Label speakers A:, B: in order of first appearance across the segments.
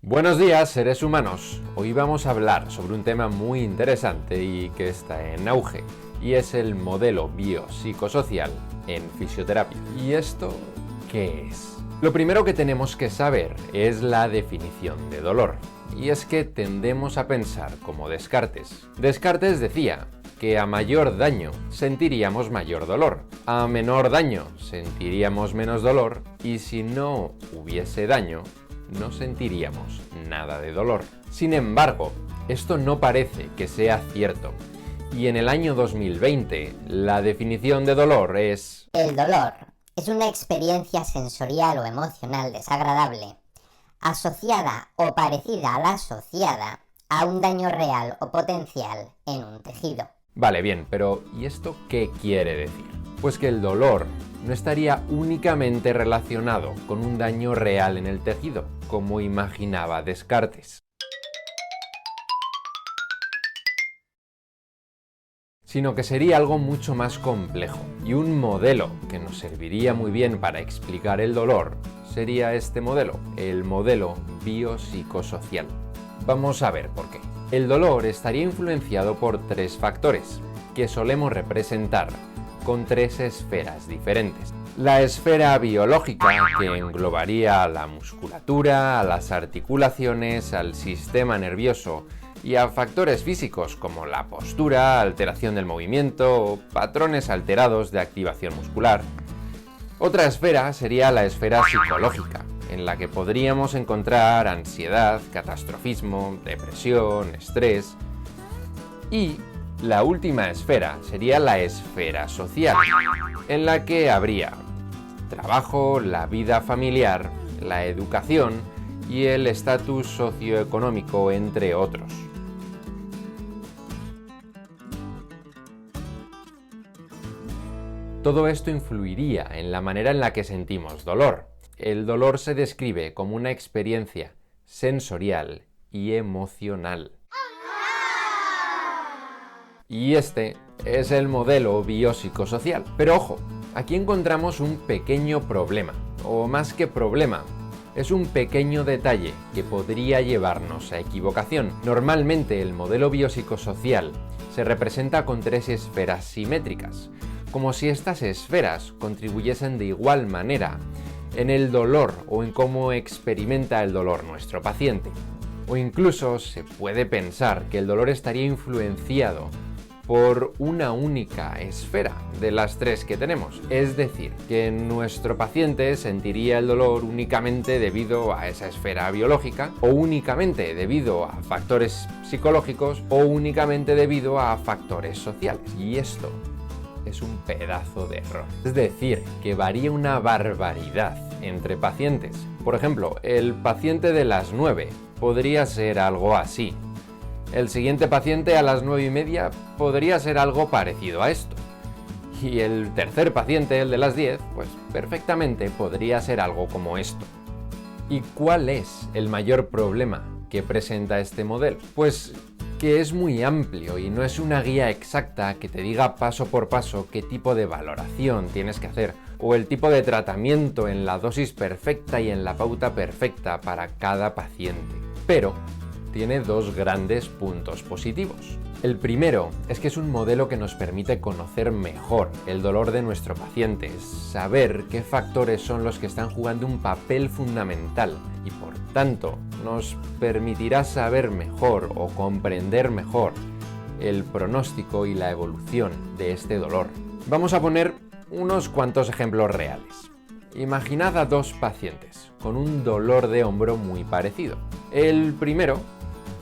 A: Buenos días, seres humanos. Hoy vamos a hablar sobre un tema muy interesante y que está en auge, y es el modelo biopsicosocial en fisioterapia. ¿Y esto qué es? Lo primero que tenemos que saber es la definición de dolor, y es que tendemos a pensar como Descartes. Descartes decía que a mayor daño sentiríamos mayor dolor, a menor daño sentiríamos menos dolor, y si no hubiese daño, no sentiríamos nada de dolor. Sin embargo, esto no parece que sea cierto, y en el año 2020 la definición de dolor es:
B: el dolor es una experiencia sensorial o emocional desagradable, asociada o parecida a la asociada a un daño real o potencial en un tejido.
A: Vale, bien, pero ¿y esto qué quiere decir? Pues que el dolor no estaría únicamente relacionado con un daño real en el tejido, como imaginaba Descartes, sino que sería algo mucho más complejo, y un modelo que nos serviría muy bien para explicar el dolor sería este modelo, el modelo biopsicosocial. Vamos a ver por qué. El dolor estaría influenciado por tres factores, que solemos representar con tres esferas diferentes. La esfera biológica, que englobaría a la musculatura, a las articulaciones, al sistema nervioso y a factores físicos como la postura, alteración del movimiento o patrones alterados de activación muscular. Otra esfera sería la esfera psicológica, en la que podríamos encontrar ansiedad, catastrofismo, depresión, estrés. Y la última esfera sería la esfera social, en la que habría trabajo, la vida familiar, la educación y el estatus socioeconómico, entre otros. Todo esto influiría en la manera en la que sentimos dolor. El dolor se describe como una experiencia sensorial y emocional. Y este es el modelo biopsicosocial. Pero ojo, aquí encontramos un pequeño problema, o más que problema, es un pequeño detalle que podría llevarnos a equivocación. Normalmente el modelo biopsicosocial se representa con tres esferas simétricas, como si estas esferas contribuyesen de igual manera en el dolor o en cómo experimenta el dolor nuestro paciente. O incluso se puede pensar que el dolor estaría influenciado por una única esfera de las tres que tenemos, es decir, que nuestro paciente sentiría el dolor únicamente debido a esa esfera biológica, o únicamente debido a factores psicológicos, o únicamente debido a factores sociales. Y esto es un pedazo de error. Es decir, que varía una barbaridad entre pacientes. Por ejemplo, el paciente de las 9 podría ser algo así. El siguiente paciente a las 9:30 podría ser algo parecido a esto. Y el tercer paciente, el de las 10, pues perfectamente podría ser algo como esto. ¿Y cuál es el mayor problema que presenta este modelo? Pues que es muy amplio y no es una guía exacta que te diga paso por paso qué tipo de valoración tienes que hacer o el tipo de tratamiento en la dosis perfecta y en la pauta perfecta para cada paciente. Pero tiene dos grandes puntos positivos. El primero es que es un modelo que nos permite conocer mejor el dolor de nuestro paciente, saber qué factores son los que están jugando un papel fundamental y por tanto nos permitirá saber mejor o comprender mejor el pronóstico y la evolución de este dolor. Vamos a poner unos cuantos ejemplos reales. Imaginad a dos pacientes con un dolor de hombro muy parecido. El primero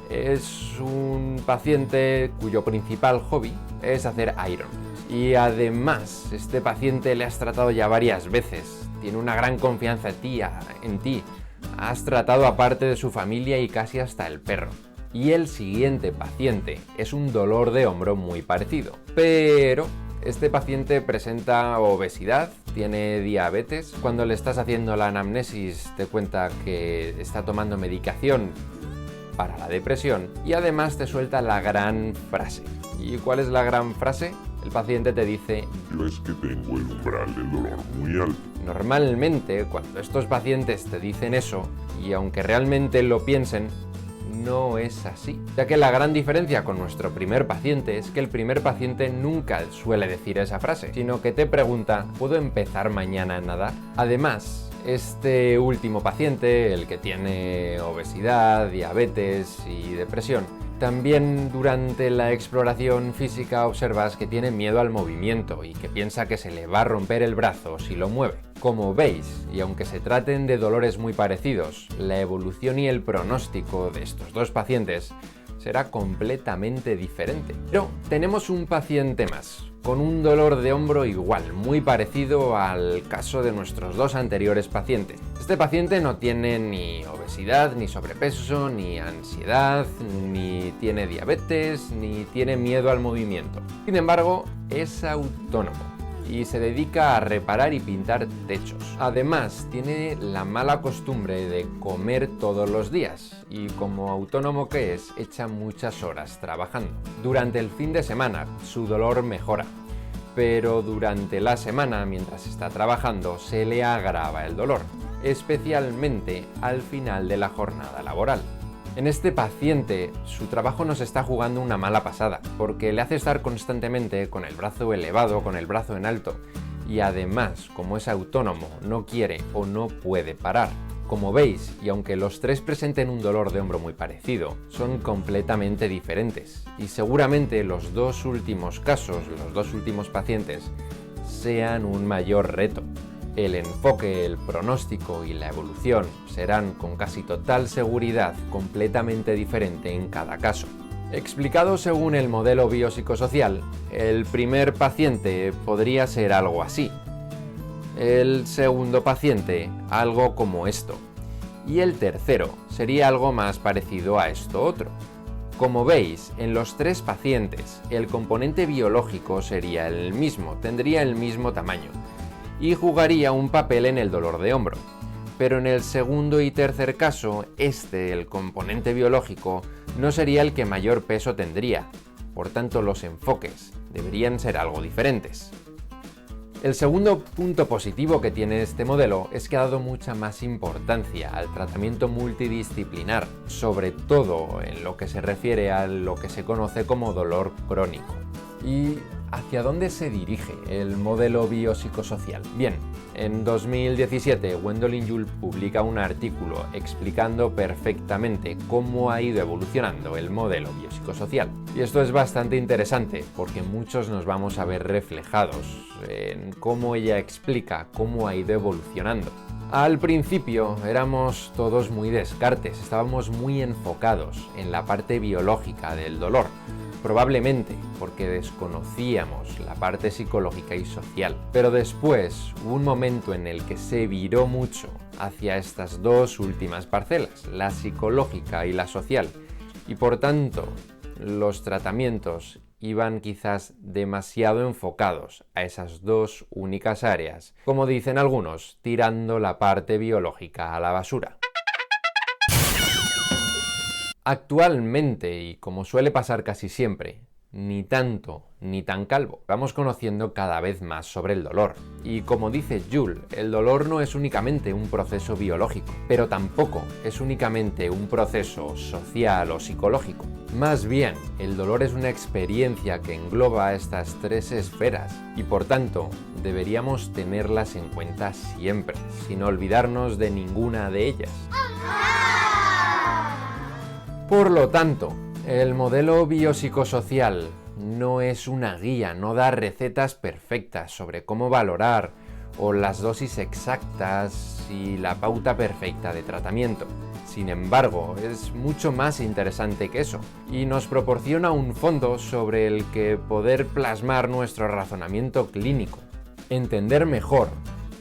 A: es un paciente cuyo principal hobby es hacer Ironman. Y además, este paciente le has tratado ya varias veces, tiene una gran confianza en ti, has tratado a parte de su familia y casi hasta el perro. Y el siguiente paciente es un dolor de hombro muy parecido, pero este paciente presenta obesidad, tiene diabetes. Cuando le estás haciendo la anamnesis te cuenta que está tomando medicación para la depresión y además te suelta la gran frase. ¿Y cuál es la gran frase? El paciente te dice:
C: yo es que tengo el umbral del dolor muy alto.
A: Normalmente, cuando estos pacientes te dicen eso, y aunque realmente lo piensen, no es así. Ya que la gran diferencia con nuestro primer paciente es que el primer paciente nunca suele decir esa frase, sino que te pregunta: ¿puedo empezar mañana a nadar? Además, este último paciente, el que tiene obesidad, diabetes y depresión, también durante la exploración física observas que tiene miedo al movimiento y que piensa que se le va a romper el brazo si lo mueve. Como veis, y aunque se traten de dolores muy parecidos, la evolución y el pronóstico de estos dos pacientes será completamente diferente. Pero tenemos un paciente más, con un dolor de hombro igual, muy parecido al caso de nuestros dos anteriores pacientes. Este paciente no tiene ni obesidad, ni sobrepeso, ni ansiedad, ni tiene diabetes, ni tiene miedo al movimiento. Sin embargo, es autónomo y se dedica a reparar y pintar techos. Además, tiene la mala costumbre de comer todos los días y, como autónomo que es, echa muchas horas trabajando. Durante el fin de semana su dolor mejora, pero durante la semana, mientras está trabajando, se le agrava el dolor, especialmente al final de la jornada laboral. En este paciente, su trabajo nos está jugando una mala pasada, porque le hace estar constantemente con el brazo elevado, con el brazo en alto, y además, como es autónomo, no quiere o no puede parar. Como veis, y aunque los tres presenten un dolor de hombro muy parecido, son completamente diferentes, y seguramente los dos últimos casos, los dos últimos pacientes, sean un mayor reto. El enfoque, el pronóstico y la evolución serán con casi total seguridad completamente diferente en cada caso. Explicado según el modelo biopsicosocial, el primer paciente podría ser algo así, el segundo paciente algo como esto, y el tercero sería algo más parecido a esto otro. Como veis, en los tres pacientes el componente biológico sería el mismo, tendría el mismo tamaño y jugaría un papel en el dolor de hombro. Pero en el segundo y tercer caso, el componente biológico, no sería el que mayor peso tendría. Por tanto, los enfoques deberían ser algo diferentes. El segundo punto positivo que tiene este modelo es que ha dado mucha más importancia al tratamiento multidisciplinar, sobre todo en lo que se refiere a lo que se conoce como dolor crónico. ¿Y hacia dónde se dirige el modelo biopsicosocial? Bien, en 2017 Gwendolyn Yull publica un artículo explicando perfectamente cómo ha ido evolucionando el modelo biopsicosocial. Y esto es bastante interesante porque muchos nos vamos a ver reflejados en cómo ella explica cómo ha ido evolucionando. Al principio éramos todos muy descartes, estábamos muy enfocados en la parte biológica del dolor, probablemente porque desconocíamos la parte psicológica y social. Pero después hubo un momento en el que se viró mucho hacia estas dos últimas parcelas, la psicológica y la social, y por tanto los tratamientos iban quizás demasiado enfocados a esas dos únicas áreas, como dicen algunos, tirando la parte biológica a la basura. Actualmente, y como suele pasar casi siempre, ni tanto ni tan calvo. Vamos conociendo cada vez más sobre el dolor. Y como dice Yull, el dolor no es únicamente un proceso biológico, pero tampoco es únicamente un proceso social o psicológico. Más bien, el dolor es una experiencia que engloba estas tres esferas y por tanto deberíamos tenerlas en cuenta siempre, sin olvidarnos de ninguna de ellas. Por lo tanto, el modelo biopsicosocial no es una guía, no da recetas perfectas sobre cómo valorar o las dosis exactas y la pauta perfecta de tratamiento. Sin embargo, es mucho más interesante que eso y nos proporciona un fondo sobre el que poder plasmar nuestro razonamiento clínico, entender mejor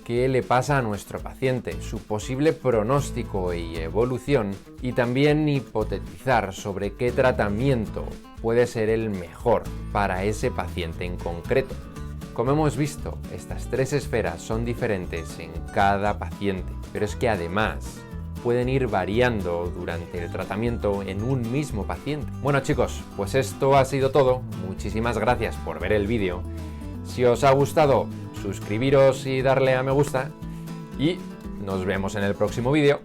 A: qué le pasa a nuestro paciente, su posible pronóstico y evolución, y también hipotetizar sobre qué tratamiento puede ser el mejor para ese paciente en concreto. Como hemos visto, estas tres esferas son diferentes en cada paciente, pero es que además pueden ir variando durante el tratamiento en un mismo paciente. Bueno chicos, pues esto ha sido todo. Muchísimas gracias por ver el vídeo. Si os ha gustado, suscribiros y darle a me gusta. Y nos vemos en el próximo vídeo.